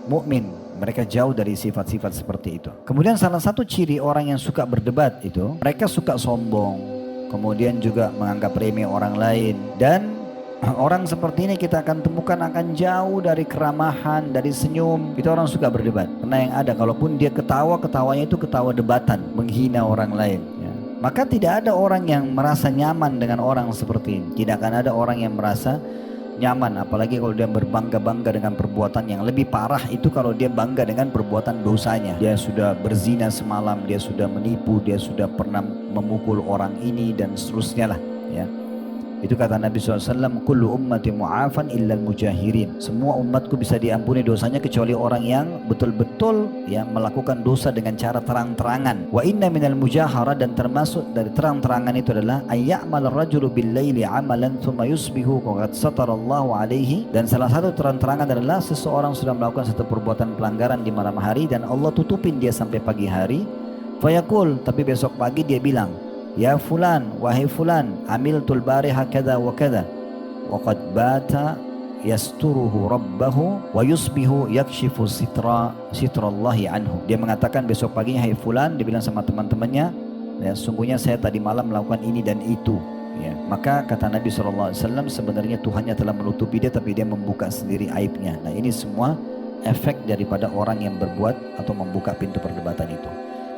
mukmin. Mereka jauh dari sifat-sifat seperti itu. Kemudian salah satu ciri orang yang suka berdebat itu, mereka suka sombong, kemudian juga menganggap remeh orang lain. Dan orang seperti ini kita akan temukan akan jauh dari keramahan, dari senyum. Itu orang suka berdebat. Karena yang ada, kalaupun dia ketawa, ketawanya itu ketawa debatan, menghina orang lain ya. Maka tidak ada orang yang merasa nyaman dengan orang seperti ini. Tidak akan ada orang yang merasa nyaman, apalagi kalau dia berbangga-bangga dengan perbuatan yang lebih parah itu, kalau dia bangga dengan perbuatan dosanya. Dia sudah berzina semalam, dia sudah menipu, dia sudah pernah memukul orang ini dan seterusnya lah ya. Itu kata Nabi SAW, kullu ummati mu'afan illal mujahirin, semua umatku bisa diampuni dosanya kecuali orang yang betul-betul ya melakukan dosa dengan cara terang-terangan. Wa inna minal mujahara, dan termasuk dari terang-terangan itu adalah ayya'mal rajulu bil laili amalan thumma yusbihu qad satarallahu alaihi, dan salah satu terang-terangan adalah seseorang sudah melakukan satu perbuatan pelanggaran di malam hari dan Allah tutupin dia sampai pagi hari, fayaqul, tapi besok pagi dia bilang, ya fulan, wahai fulan, amiltul bariha kada wa kada wa qad bata yasturuhu rabbahu wa yusbihu yakshifu sitrallahi anhu. Dia mengatakan besok paginya, hai fulan, dia bilang sama teman-temannya, ya, sungguhnya saya tadi malam melakukan ini dan itu. Ya, maka kata Nabi SAW, sebenarnya Tuhannya telah menutupi dia, tapi dia membuka sendiri aibnya. Nah, ini semua efek daripada orang yang berbuat atau membuka pintu perdebatan itu.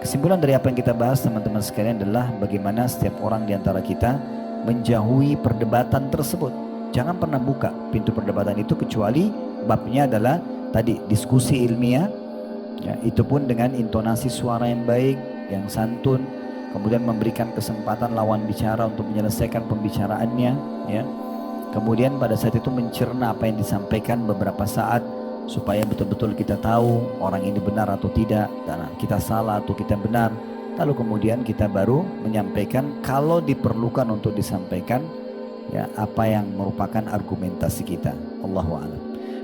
Kesimpulan dari apa yang kita bahas teman-teman sekalian adalah bagaimana setiap orang di antara kita menjauhi perdebatan tersebut. Jangan pernah buka pintu perdebatan itu kecuali babnya adalah tadi diskusi ilmiah, ya, itu pun dengan intonasi suara yang baik, yang santun, kemudian memberikan kesempatan lawan bicara untuk menyelesaikan pembicaraannya, ya. Kemudian pada saat itu mencerna apa yang disampaikan beberapa saat supaya betul-betul kita tahu orang ini benar atau tidak, dan kita salah atau kita benar. Lalu kemudian kita baru menyampaikan kalau diperlukan untuk disampaikan, ya, apa yang merupakan argumentasi kita. Allahu a'lam.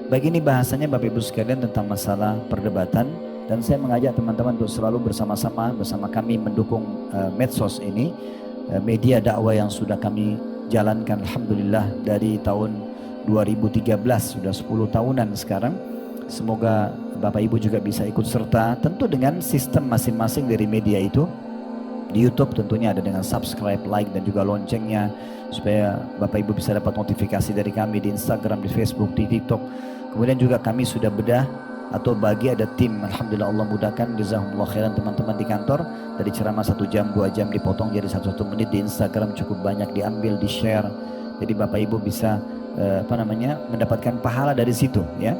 Baik, ini bahasanya Bapak Ibu sekalian tentang masalah perdebatan. Dan saya mengajak teman-teman untuk selalu bersama kami mendukung medsos ini, media dakwah yang sudah kami jalankan alhamdulillah dari tahun 2013, sudah 10 tahunan sekarang. Semoga Bapak Ibu juga bisa ikut serta, tentu dengan sistem masing-masing dari media itu. Di YouTube tentunya ada dengan subscribe, like, dan juga loncengnya, supaya Bapak Ibu bisa dapat notifikasi dari kami di Instagram, di Facebook, di TikTok. Kemudian juga kami sudah bedah atau bagi ada tim, alhamdulillah Allah mudahkan, jazakumullah khairan teman-teman di kantor. Dari ceramah 1 jam 2 jam dipotong jadi 1 menit. Di Instagram cukup banyak diambil, di share, jadi Bapak Ibu bisa mendapatkan pahala dari situ, ya.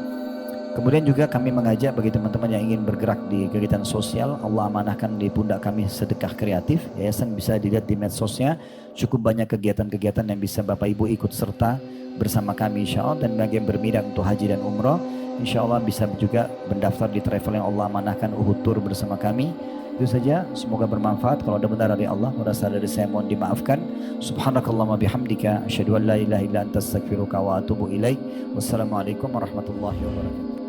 Kemudian juga kami mengajak bagi teman-teman yang ingin bergerak di kegiatan sosial, Allah amanahkan di pundak kami sedekah kreatif. Yayasan bisa dilihat di medsosnya, cukup banyak kegiatan-kegiatan yang bisa Bapak Ibu ikut serta bersama kami insya Allah. Dan bagi yang berminat untuk haji dan umroh, insya Allah bisa juga mendaftar di travel yang Allah amanahkan, Uhud Tour bersama kami. Itu saja, semoga bermanfaat. Kalau ada benar dari Allah, merasa dari saya mohon dimaafkan. Subhanakallahumma bihamdika, asyhadu an la ilaha illa anta astaghfiruka wa atubu ilaik. Wassalamualaikum warahmatullahi wabarakatuh.